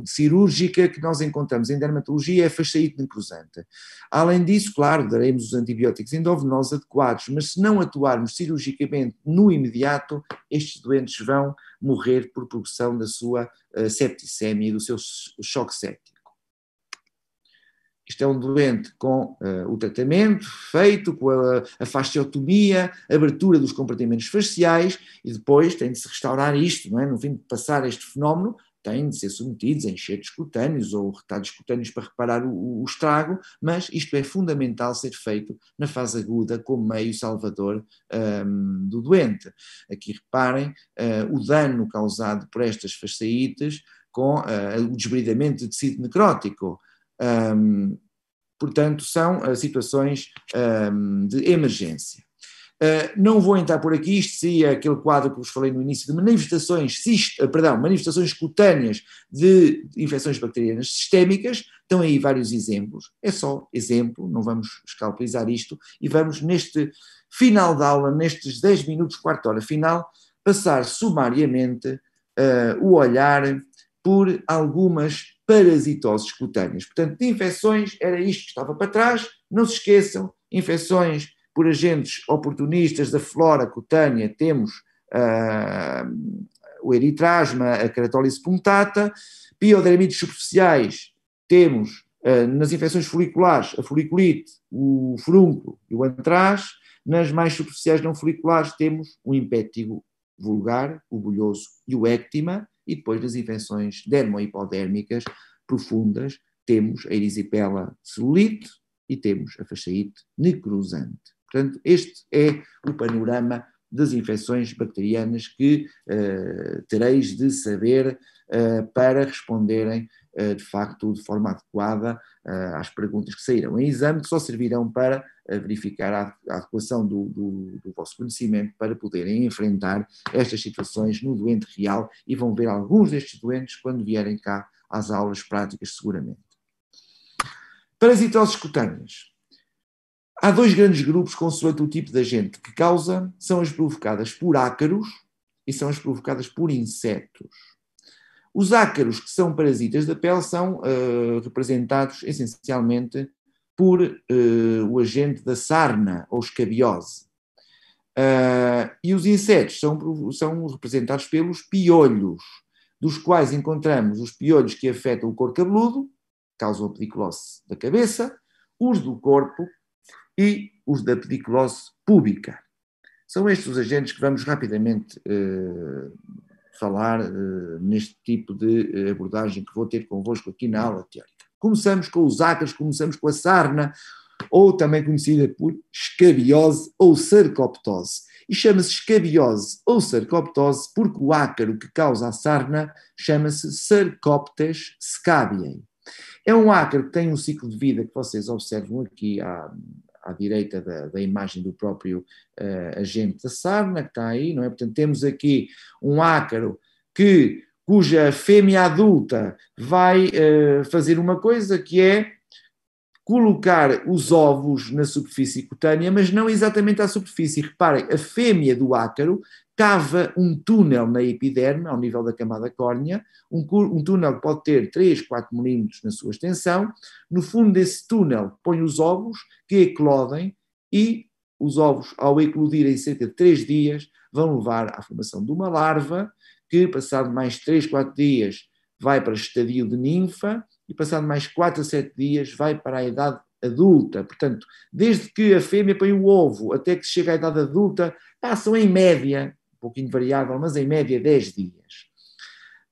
S1: cirúrgica que nós encontramos em dermatologia, é a fasciite necrosante. Além disso, claro, daremos os antibióticos endovenosos adequados, mas se não atuarmos cirurgicamente no imediato, estes doentes vão morrer por progressão da sua septicemia e do seu choque séptico. Isto é um doente com o tratamento feito, com a fasciotomia, a abertura dos compartimentos faciais, e depois tem de se restaurar isto, não é? No fim de passar este fenómeno, têm de ser submetidos a enxertos cutâneos ou retalhos cutâneos para reparar o estrago, mas isto é fundamental ser feito na fase aguda como meio salvador do doente. Aqui reparem o dano causado por estas fasciites com o desbridamento de tecido necrótico. Portanto, são situações de emergência. Não vou entrar por aqui, isto seria aquele quadro que vos falei no início de manifestações cutâneas de infecções bacterianas sistémicas. Estão aí vários exemplos, é só exemplo, não vamos escalpelizar isto, e vamos neste final da aula, nestes 10 minutos, quarto hora final, passar sumariamente o olhar por algumas parasitoses cutâneas. Portanto, de infecções, era isto que estava para trás, não se esqueçam, infecções por agentes oportunistas da flora cutânea, temos o eritrasma, a keratólise punctata, piodermites superficiais, temos nas infecções foliculares a foliculite, o furúnculo e o antraz, nas mais superficiais não foliculares temos o impétigo vulgar, o bulhoso e o ectima, e depois nas infecções dermohipodérmicas profundas temos a erisipela celulite e temos a fasciite necrosante. Portanto, este é o panorama das infecções bacterianas que tereis de saber para responderem, de facto, de forma adequada às perguntas que saíram em exame, que só servirão para verificar a adequação do vosso conhecimento para poderem enfrentar estas situações no doente real, e vão ver alguns destes doentes quando vierem cá às aulas práticas, seguramente. Parasitoses cutâneas. Há dois grandes grupos consoante o tipo de agente que causa, são as provocadas por ácaros e são as provocadas por insetos. Os ácaros, que são parasitas da pele, são representados essencialmente por o agente da sarna ou escabiose. E os insetos são representados pelos piolhos, dos quais encontramos os piolhos que afetam o couro cabeludo, causam a pediculose da cabeça, os do corpo e os da pediculose púbica. São estes os agentes que vamos rapidamente falar neste tipo de abordagem que vou ter convosco aqui na aula teórica. Começamos com os ácaros, começamos com a sarna, ou também conhecida por escabiose ou sarcoptose. E chama-se escabiose ou sarcoptose porque o ácaro que causa a sarna chama-se Sarcoptes scabiei. É um ácaro que tem um ciclo de vida que vocês observam aqui à direita da imagem do próprio agente da sarna, que está aí, não é? Portanto, temos aqui um ácaro cuja fêmea adulta vai fazer uma coisa que é colocar os ovos na superfície cutânea, mas não exatamente à superfície. Reparem, a fêmea do ácaro cava um túnel na epiderme, ao nível da camada córnea, um túnel que pode ter 3, 4 milímetros na sua extensão. No fundo desse túnel põe os ovos que eclodem e os ovos, ao eclodirem em cerca de 3 dias, vão levar à formação de uma larva que, passado mais 3, 4 dias, vai para o estadio de ninfa e, passado mais 4 a 7 dias, vai para a idade adulta. Portanto, desde que a fêmea põe o ovo até que chega à idade adulta, passam em média, um pouquinho variável, mas em média 10 dias.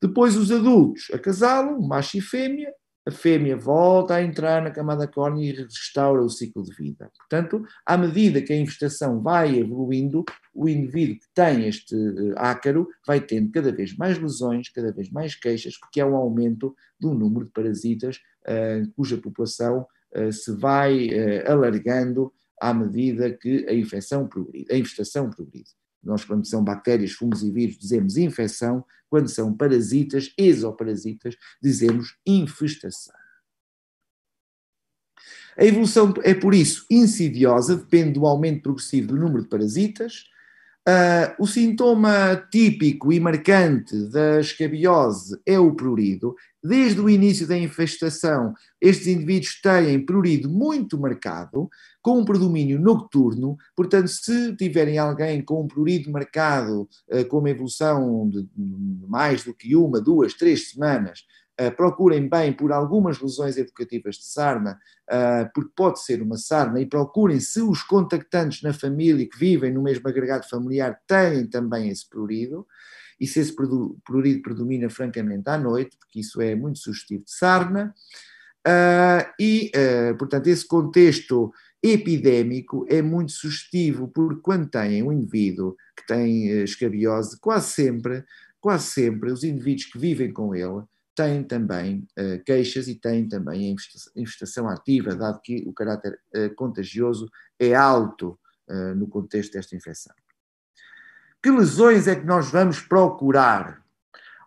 S1: Depois os adultos acasalam, macho e fêmea, a fêmea volta a entrar na camada córnea e restaura o ciclo de vida. Portanto, à medida que a infestação vai evoluindo, o indivíduo que tem este ácaro vai tendo cada vez mais lesões, cada vez mais queixas, porque há um aumento do número de parasitas cuja população se vai alargando à medida que a infestação progride. Nós, quando são bactérias, fungos e vírus, dizemos infecção. Quando são parasitas, exoparasitas, dizemos infestação. A evolução é, por isso, insidiosa, depende do aumento progressivo do número de parasitas. O sintoma típico e marcante da escabiose é o prurido. Desde o início da infestação, estes indivíduos têm prurido muito marcado, com um predomínio nocturno. Portanto, se tiverem alguém com um prurido marcado, com uma evolução de mais do que 1, 2, 3 semanas, procurem bem por algumas lesões educativas de sarna, porque pode ser uma sarna, e procurem se os contactantes na família que vivem no mesmo agregado familiar têm também esse prurido, e se esse prurido predomina francamente à noite, porque isso é muito sugestivo de sarna, portanto, esse contexto epidémico é muito sugestivo, porque quando têm um indivíduo que tem escabiose, quase sempre os indivíduos que vivem com ele têm também queixas e têm também a infestação ativa, dado que o caráter contagioso é alto no contexto desta infecção. Que lesões é que nós vamos procurar?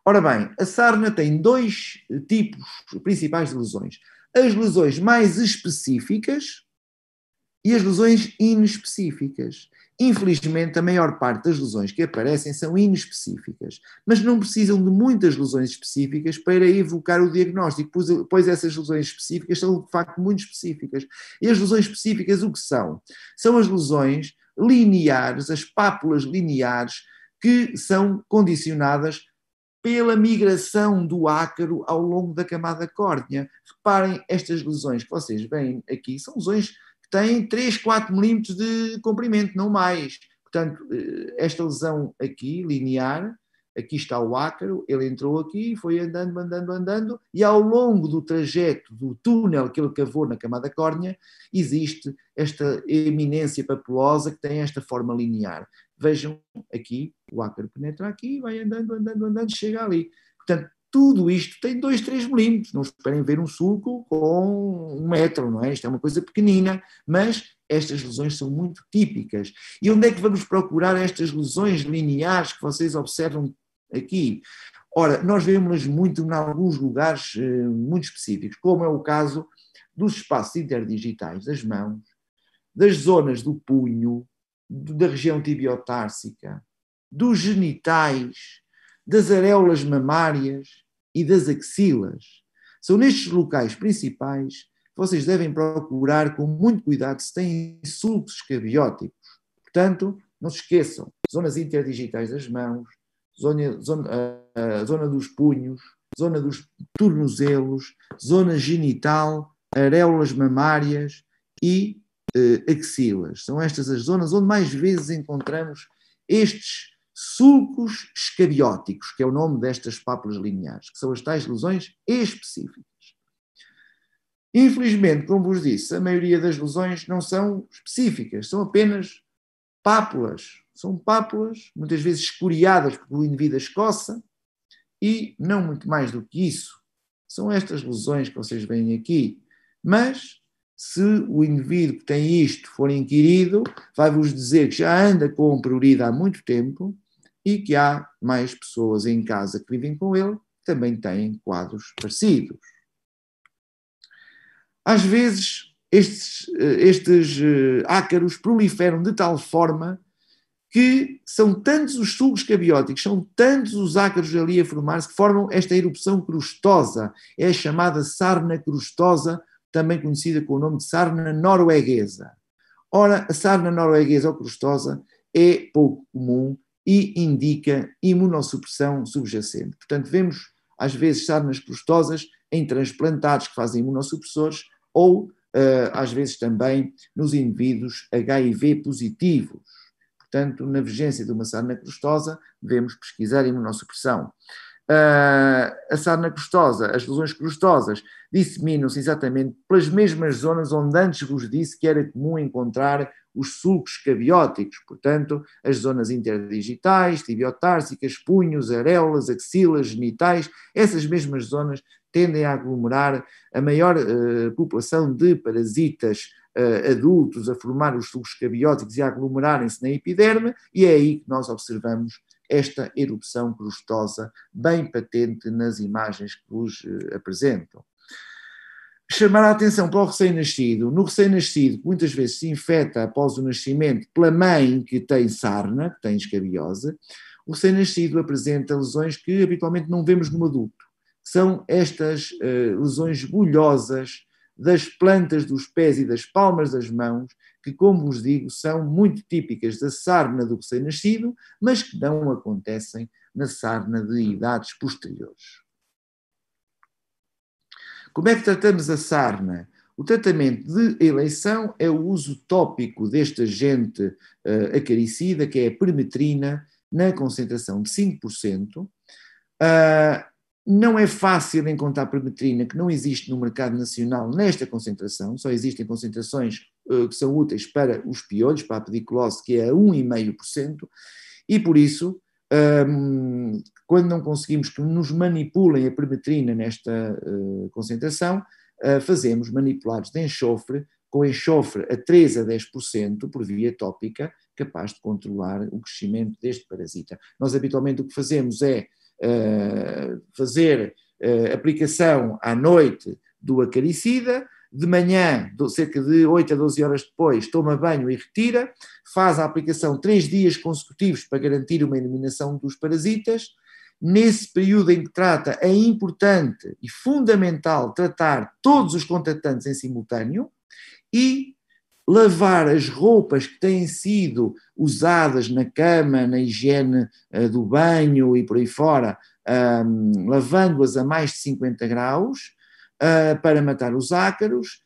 S1: Ora bem, a sarna tem 2 tipos principais de lesões. As lesões mais específicas e as lesões inespecíficas. Infelizmente, a maior parte das lesões que aparecem são inespecíficas, mas não precisam de muitas lesões específicas para evocar o diagnóstico, pois essas lesões específicas são, de facto, muito específicas. E as lesões específicas o que são? São as lesões lineares, as pápulas lineares, que são condicionadas pela migração do ácaro ao longo da camada córnea. Reparem, estas lesões que vocês veem aqui são lesões que têm 3, 4 milímetros de comprimento, não mais. Portanto, esta lesão aqui, linear, aqui está o ácaro, ele entrou aqui, foi andando, e ao longo do trajeto do túnel que ele cavou na camada córnea, existe esta eminência papulosa que tem esta forma linear. Vejam aqui, o ácaro penetra aqui, vai andando, chega ali. Portanto, tudo isto tem 2, 3 milímetros. Não esperem ver um sulco com 1 metro, não é? Isto é uma coisa pequenina, mas estas lesões são muito típicas. E onde é que vamos procurar estas lesões lineares que vocês observam aqui? Ora, nós vemos-las muito em alguns lugares muito específicos, como é o caso dos espaços interdigitais das mãos, das zonas do punho, da região tibiotársica, dos genitais, das areolas mamárias e das axilas. São nestes locais principais que vocês devem procurar com muito cuidado se têm sulcos escabióticos. Portanto, não se esqueçam, zonas interdigitais das mãos, zona dos punhos, zona dos tornozelos, zona genital, areolas mamárias e axilas. São estas as zonas onde mais vezes encontramos estes sulcos escabióticos, que é o nome destas pápulas lineares, que são as tais lesões específicas. Infelizmente, como vos disse, a maioria das lesões não são específicas, são apenas pápulas. São pápulas, muitas vezes escoriadas porque o indivíduo as coça, e não muito mais do que isso. São estas lesões que vocês veem aqui. Mas, se o indivíduo que tem isto for inquirido, vai-vos dizer que já anda com prurido há muito tempo e que há mais pessoas em casa que vivem com ele que também têm quadros parecidos. Às vezes, estes ácaros proliferam de tal forma que são tantos os sulcos cabióticos, são tantos os ácaros ali a formar-se que formam esta erupção crustosa. É a chamada sarna crustosa, também conhecida com o nome de sarna norueguesa. Ora, a sarna norueguesa ou crustosa é pouco comum e indica imunossupressão subjacente. Portanto, vemos às vezes sarnas crustosas em transplantados que fazem imunossupressores ou às vezes também nos indivíduos HIV positivos. Portanto, na vigência de uma sarna crustosa, devemos pesquisar a imunossupressão. A sarna crustosa, as lesões crustosas, disseminam-se exatamente pelas mesmas zonas onde antes vos disse que era comum encontrar os sulcos cabióticos, portanto, as zonas interdigitais, tibiotársicas, punhos, areolas, axilas, genitais, essas mesmas zonas tendem a aglomerar a maior população de parasitas adultos, a formar os sulcos cabióticos e a aglomerarem-se na epiderme, e é aí que nós observamos esta erupção crustosa bem patente nas imagens que vos apresento. Chamar a atenção para o recém-nascido. No recém-nascido, que muitas vezes se infecta após o nascimento pela mãe que tem sarna, que tem escabiose, o recém-nascido apresenta lesões que habitualmente não vemos no adulto. São estas lesões bolhosas das plantas dos pés e das palmas das mãos, que, como vos digo, são muito típicas da sarna do recém-nascido, mas que não acontecem na sarna de idades posteriores. Como é que tratamos a sarna? O tratamento de eleição é o uso tópico deste agente acaricida, que é a permetrina, na concentração de 5%. Não é fácil encontrar permetrina, que não existe no mercado nacional nesta concentração, só existem concentrações que são úteis para os piolhos, para a pediculose, que é a 1,5%, e por isso, quando não conseguimos que nos manipulem a permetrina nesta concentração, fazemos manipulados de enxofre, com enxofre a 3 a 10% por via tópica, capaz de controlar o crescimento deste parasita. Nós habitualmente o que fazemos é fazer aplicação à noite do acaricida, de manhã, cerca de 8 a 12 horas depois, toma banho e retira, faz a aplicação 3 dias consecutivos para garantir uma eliminação dos parasitas. Nesse período em que trata, é importante e fundamental tratar todos os contactantes em simultâneo e lavar as roupas que têm sido usadas na cama, na higiene do banho e por aí fora, lavando-as a mais de 50 graus para matar os ácaros,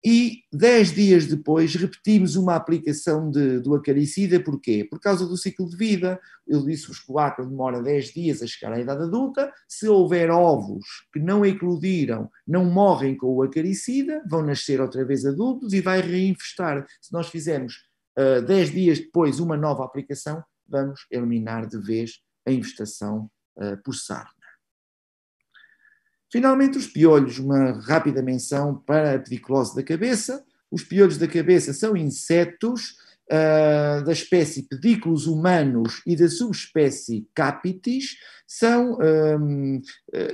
S1: e 10 dias depois repetimos uma aplicação do acaricida. Porquê? Por causa do ciclo de vida. Eu disse-vos que o ácaro demora 10 dias a chegar à idade adulta. Se houver ovos que não eclodiram, não morrem com o acaricida, vão nascer outra vez adultos e vai reinfestar. Se nós fizermos 10 dias depois uma nova aplicação, vamos eliminar de vez a infestação por sarna. Finalmente, os piolhos, uma rápida menção para a pediculose da cabeça. Os piolhos da cabeça são insetos da espécie Pediculus humanus e da subespécie Capitis. São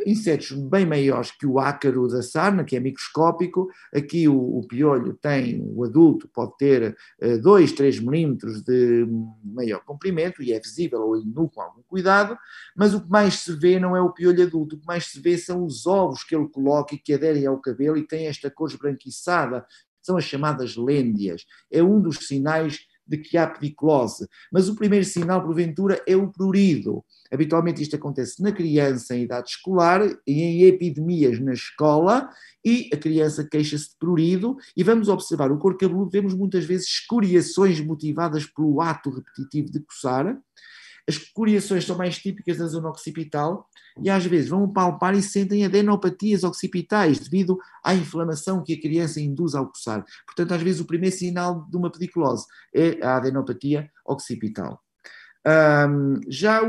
S1: insetos bem maiores que o ácaro da sarna, que é microscópico. Aqui o piolho tem, o adulto pode ter 2, 3 milímetros de maior comprimento e é visível ao olho nu com algum cuidado, mas o que mais se vê não é o piolho adulto, o que mais se vê são os ovos que ele coloca e que aderem ao cabelo e têm esta cor esbranquiçada. São as chamadas lêndias. É um dos sinais de que há pediculose. Mas o primeiro sinal, porventura, é o prurido. Habitualmente isto acontece na criança em idade escolar e em epidemias na escola, e a criança queixa-se de prurido, e vamos observar o couro cabeludo, vemos muitas vezes escoriações motivadas pelo ato repetitivo de coçar. As escoriações são mais típicas da zona occipital e às vezes vão palpar e sentem adenopatias occipitais devido à inflamação que a criança induz ao coçar. Portanto, às vezes o primeiro sinal de uma pediculose é a adenopatia occipital. Já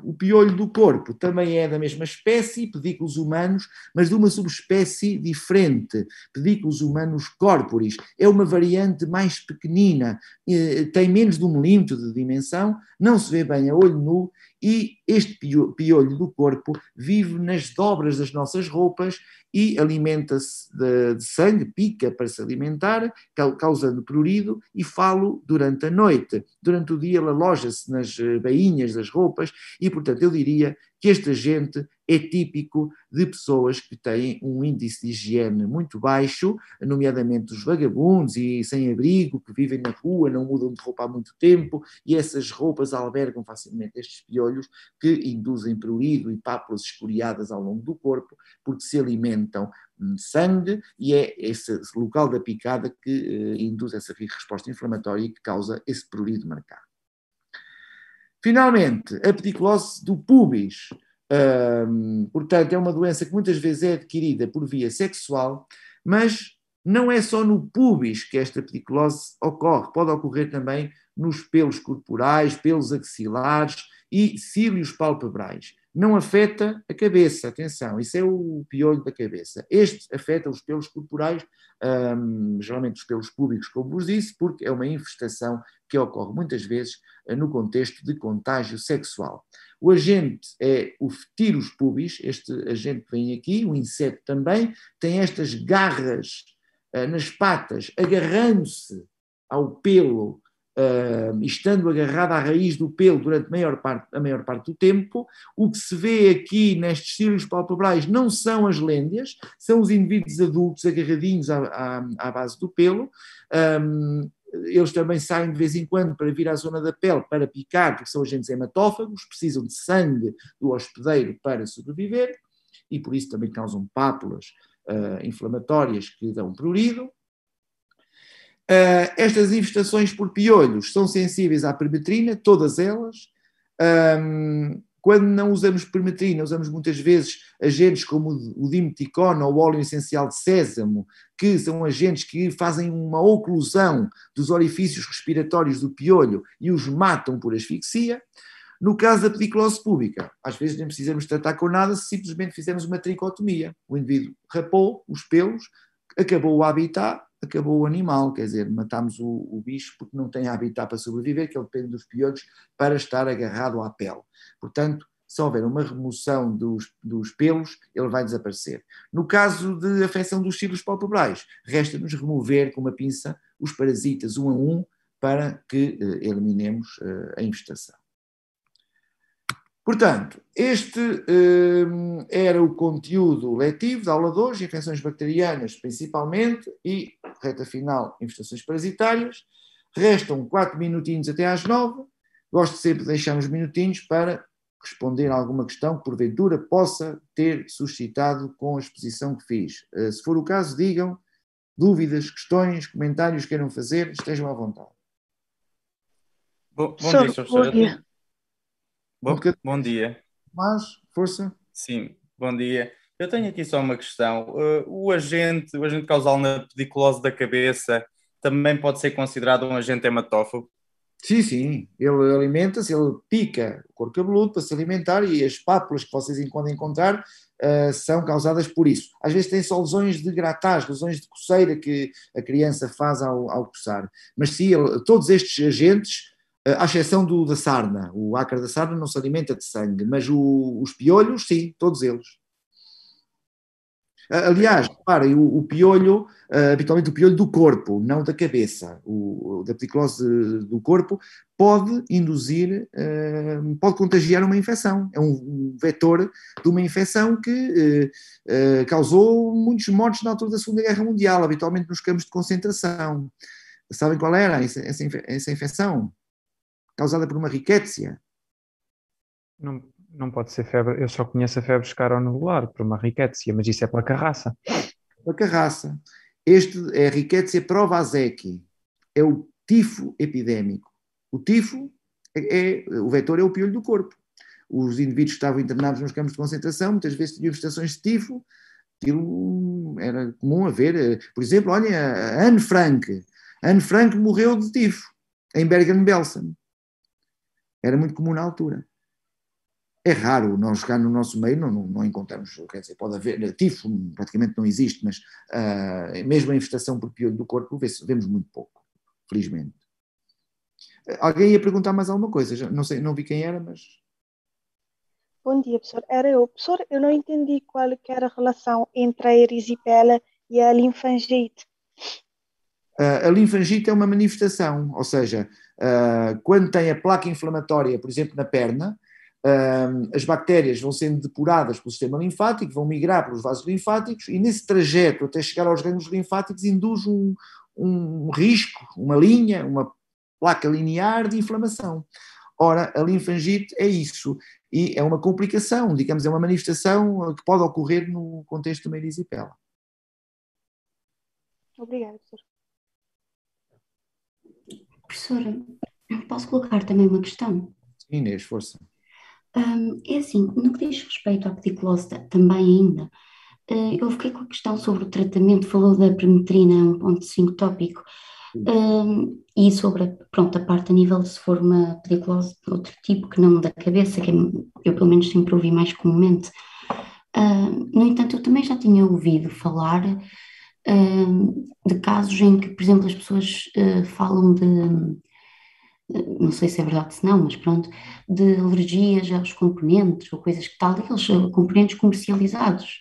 S1: o piolho do corpo também é da mesma espécie, Pediculus humanus, mas de uma subespécie diferente, Pediculus humanus corporis. É uma variante mais pequenina, tem menos de 1 milímetro de dimensão, não se vê bem a olho nu e este piolho do corpo vive nas dobras das nossas roupas e alimenta-se de sangue, pica para se alimentar, causando prurido e falo durante a noite. Durante o dia ele aloja-se nas bainhas das roupas e, portanto, eu diria que este agente é típico de pessoas que têm um índice de higiene muito baixo, nomeadamente os vagabundos e sem-abrigo, que vivem na rua, não mudam de roupa há muito tempo, e essas roupas albergam facilmente estes piolhos que induzem prurido e pápulas escoriadas ao longo do corpo, porque se alimentam de sangue e é esse local da picada que induz essa resposta inflamatória e que causa esse prurido marcado. Finalmente, a pediculose do pubis. Portanto, é uma doença que muitas vezes é adquirida por via sexual, mas não é só no pubis que esta pediculose ocorre, pode ocorrer também nos pelos corporais, pelos axilares e cílios palpebrais. Não afeta a cabeça, atenção, isso é o piolho da cabeça. Este afeta os pelos corporais, geralmente os pelos púbicos, como vos disse, porque é uma infestação que ocorre muitas vezes no contexto de contágio sexual. O agente é o Phtyrus pubis, este agente que vem aqui, o inseto também, tem estas garras nas patas, agarrando-se ao pelo, estando agarrado à raiz do pelo durante a maior parte do tempo. O que se vê aqui nestes cílios palpebrais não são as lêndeas, são os indivíduos adultos agarradinhos à base do pelo. Eles também saem de vez em quando para vir à zona da pele para picar, porque são agentes hematófagos, precisam de sangue do hospedeiro para sobreviver e por isso também causam pápulas inflamatórias que dão prurido. Estas infestações por piolhos são sensíveis à permetrina, todas elas. Quando não usamos permetrina, usamos muitas vezes agentes como o dimeticona ou o óleo essencial de sésamo, que são agentes que fazem uma oclusão dos orifícios respiratórios do piolho e os matam por asfixia. No caso da pediculose púbica, às vezes nem precisamos tratar com nada se simplesmente fizermos uma tricotomia. O indivíduo rapou os pelos, acabou o habitat, acabou o animal, quer dizer, matámos o bicho porque não tem habitat para sobreviver, que ele depende dos piolhos para estar agarrado à pele. Portanto, se houver uma remoção dos pelos, ele vai desaparecer. No caso de afecção dos cílios palpebrais, resta-nos remover com uma pinça os parasitas um a um para que eliminemos a infestação. Portanto, este era o conteúdo letivo da aula de hoje, infecções bacterianas principalmente e, reta final, infestações parasitárias. Restam 4 minutinhos até às 9. Gosto sempre de deixar uns minutinhos para responder a alguma questão que porventura possa ter suscitado com a exposição que fiz. Se for o caso, digam dúvidas, questões, comentários que queiram fazer, estejam à vontade.
S2: Bom dia, professor. Bom dia.
S1: Mas, força.
S2: Sim, bom dia. Eu tenho aqui só uma questão. O agente causal na pediculose da cabeça também pode ser considerado um agente hematófago?
S1: Sim, sim. Ele alimenta-se, ele pica o couro cabeludo para se alimentar e as pápulas que vocês podem encontrar são causadas por isso. Às vezes tem só lesões de gratagem, lesões de coceira que a criança faz ao coçar. Mas sim, todos estes agentes, à exceção da sarna, o ácaro da sarna não se alimenta de sangue, mas os piolhos, sim, todos eles. Aliás, reparem, o piolho, habitualmente o piolho do corpo, não da cabeça, da pediculose do corpo, pode induzir, pode contagiar uma infecção. É um vetor de uma infecção que causou muitos mortos na altura da Segunda Guerra Mundial, habitualmente nos campos de concentração. Sabem qual era essa infecção? Causada por uma rickettsia.
S3: Não pode ser febre, eu só conheço a febre escaronular, por uma rickettsia, mas isso é pela carraça.
S1: Pela carraça. Este é a rickettsia provazekii, é o tifo epidémico. O tifo, o vetor é o piolho do corpo. Os indivíduos que estavam internados nos campos de concentração, muitas vezes tinham infestações de tifo, aquilo era comum haver. Por exemplo, olha, a Anne Frank. A Anne Frank morreu de tifo, em Bergen-Belsen. Era muito comum na altura. É raro nós cá no nosso meio, não encontramos, quer dizer, pode haver, tifo praticamente não existe, mas mesmo a infestação por piolho do corpo vemos muito pouco, felizmente. Alguém ia perguntar mais alguma coisa? Já, não sei, não vi quem era, mas...
S4: Bom dia, professor. Era eu. Professor, eu não entendi qual que era a relação entre a erisipela e a linfangite.
S1: A linfangite é uma manifestação, ou seja, quando tem a placa inflamatória, por exemplo, na perna, as bactérias vão sendo depuradas pelo sistema linfático, vão migrar para os vasos linfáticos e nesse trajeto até chegar aos gânglios linfáticos induz um risco, uma linha, uma placa linear de inflamação. Ora, a linfangite é isso e é uma complicação, digamos, é uma manifestação que pode ocorrer no contexto de uma erisipela.
S4: Obrigada, professor.
S5: Professora, posso colocar também uma questão?
S1: Inês, força.
S5: É assim, no que diz respeito à pediculose também ainda, eu fiquei com a questão sobre o tratamento, falou da permetrina 1.5 tópico, e sobre, pronto, a parte a nível de se for uma pediculose de outro tipo, que não da cabeça, que eu pelo menos sempre ouvi mais comumente. No entanto, eu também já tinha ouvido falar de casos em que, por exemplo, as pessoas falam de, não sei se é verdade se não, mas pronto, de alergias aos componentes ou coisas que tal, aqueles componentes comercializados,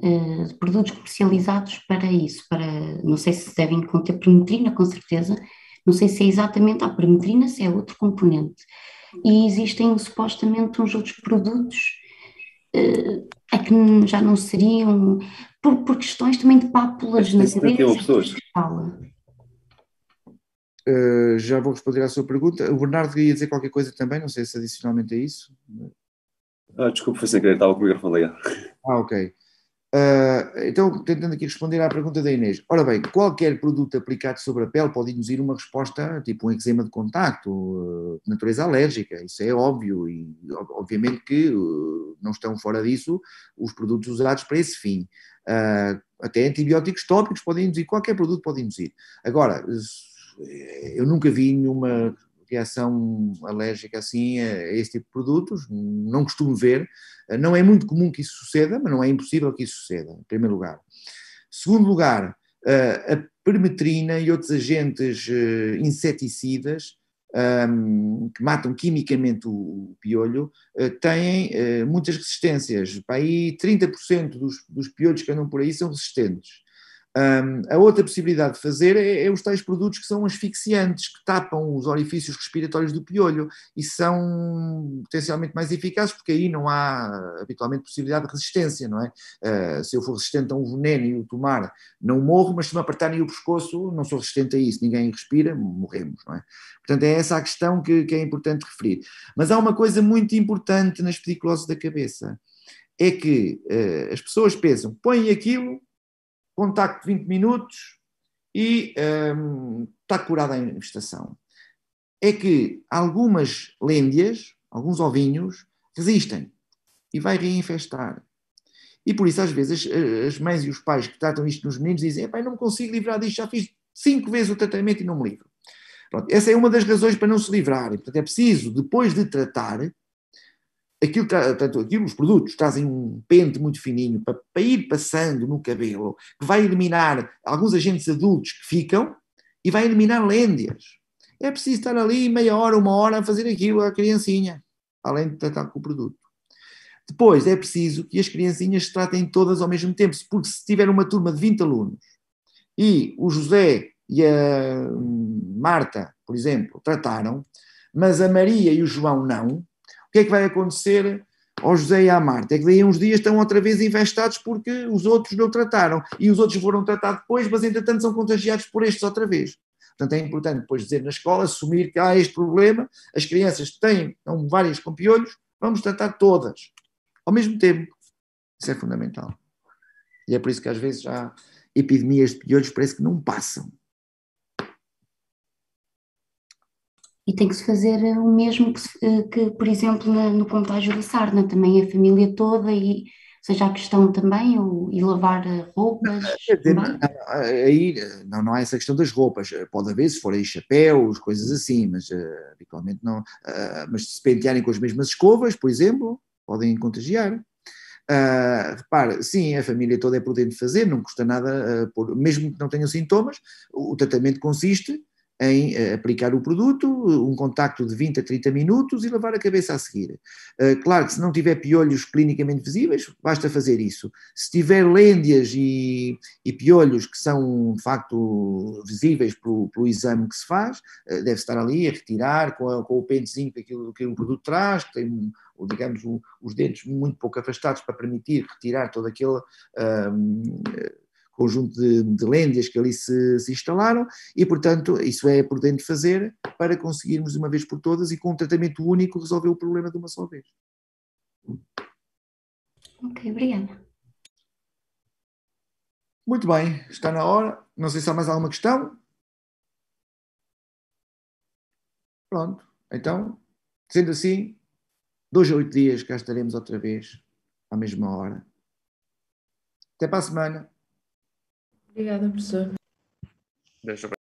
S5: de produtos comercializados para isso, para, não sei se devem conter permetrina, com certeza, não sei se é exatamente a permetrina, se é outro componente. E existem supostamente uns outros produtos a que já não seriam, por questões também de pápulas na cabeça.
S1: Já vou responder à sua pergunta. O Bernardo ia dizer qualquer coisa também, não sei se adicionalmente a isso.
S6: Desculpe, foi sem querer, estava com o microfone ligado.
S1: Ok. Então, tentando aqui responder à pergunta da Inês. Ora bem, qualquer produto aplicado sobre a pele pode induzir uma resposta, tipo um eczema de contacto, de natureza alérgica, isso é óbvio, e obviamente que não estão fora disso os produtos usados para esse fim. Até antibióticos tópicos podem induzir, qualquer produto pode induzir. Agora, eu nunca vi nenhuma reação alérgica assim a esse tipo de produtos, não costumo ver, não é muito comum que isso suceda, mas não é impossível que isso suceda, em primeiro lugar. Segundo lugar, a permetrina e outros agentes inseticidas que matam quimicamente o piolho têm muitas resistências, para aí 30% dos piolhos que andam por aí são resistentes. A outra possibilidade de fazer é os tais produtos que são asfixiantes, que tapam os orifícios respiratórios do piolho e são potencialmente mais eficazes, porque aí não há habitualmente possibilidade de resistência, não é? Se eu for resistente a um veneno e o tomar, não morro, mas se me apertarem o pescoço, não sou resistente a isso, ninguém respira, morremos, não é? Portanto, é essa a questão que é importante referir. Mas há uma coisa muito importante nas pediculoses da cabeça, é que as pessoas pensam, põem aquilo, contacto de 20 minutos e está curada a infestação. É que algumas lêndias, alguns ovinhos, resistem e vai reinfestar. E por isso, às vezes, as mães e os pais que tratam isto nos meninos dizem: pai, não me consigo livrar disto, já fiz 5 vezes o tratamento e não me livro. Pronto, essa é uma das razões para não se livrarem. Portanto, é preciso, depois de tratar, os produtos trazem um pente muito fininho para ir passando no cabelo, que vai eliminar alguns agentes adultos que ficam e vai eliminar lêndias. É preciso estar ali meia hora, uma hora a fazer aquilo à criancinha, além de tratar com o produto. Depois é preciso que as criancinhas se tratem todas ao mesmo tempo, porque se tiver uma turma de 20 alunos e o José e a Marta, por exemplo, trataram, mas a Maria e o João não, o que é que vai acontecer ao José e à Marta? É que daí a uns dias estão outra vez infestados porque os outros não trataram. E os outros foram tratar depois, mas entretanto são contagiados por estes outra vez. Portanto, é importante depois dizer na escola, assumir que há este problema, as crianças estão várias com piolhos, vamos tratar todas, ao mesmo tempo. Isso é fundamental. E é por isso que às vezes há epidemias de piolhos que parece que não passam.
S5: E tem que se fazer o mesmo que por exemplo, no contágio da sarna, também a família toda, e seja a questão também, e lavar roupas.
S1: Aí não há essa questão das roupas, pode haver se forem chapéus, coisas assim, mas habitualmente não. Mas se pentearem com as mesmas escovas, por exemplo, podem contagiar. Repare, sim, a família toda é prudente fazer, não custa nada, mesmo que não tenham sintomas, o tratamento consiste em aplicar o produto, um contacto de 20 a 30 minutos e lavar a cabeça a seguir. Claro que se não tiver piolhos clinicamente visíveis, basta fazer isso. Se tiver lêndias e piolhos que são de facto visíveis pelo exame que se faz, deve estar ali a retirar com o pentezinho que o produto traz, que tem, digamos, os dentes muito pouco afastados para permitir retirar todo aquele conjunto de lêndias que ali se instalaram e, portanto, isso é prudente fazer para conseguirmos de uma vez por todas e com um tratamento único resolver o problema de uma só vez.
S5: Ok, obrigada.
S1: Muito bem, está na hora. Não sei se há mais alguma questão. Pronto, então, sendo assim, 2 a 8 dias cá estaremos outra vez à mesma hora. Até para a semana.
S7: Obrigada, professor.
S2: Deixa eu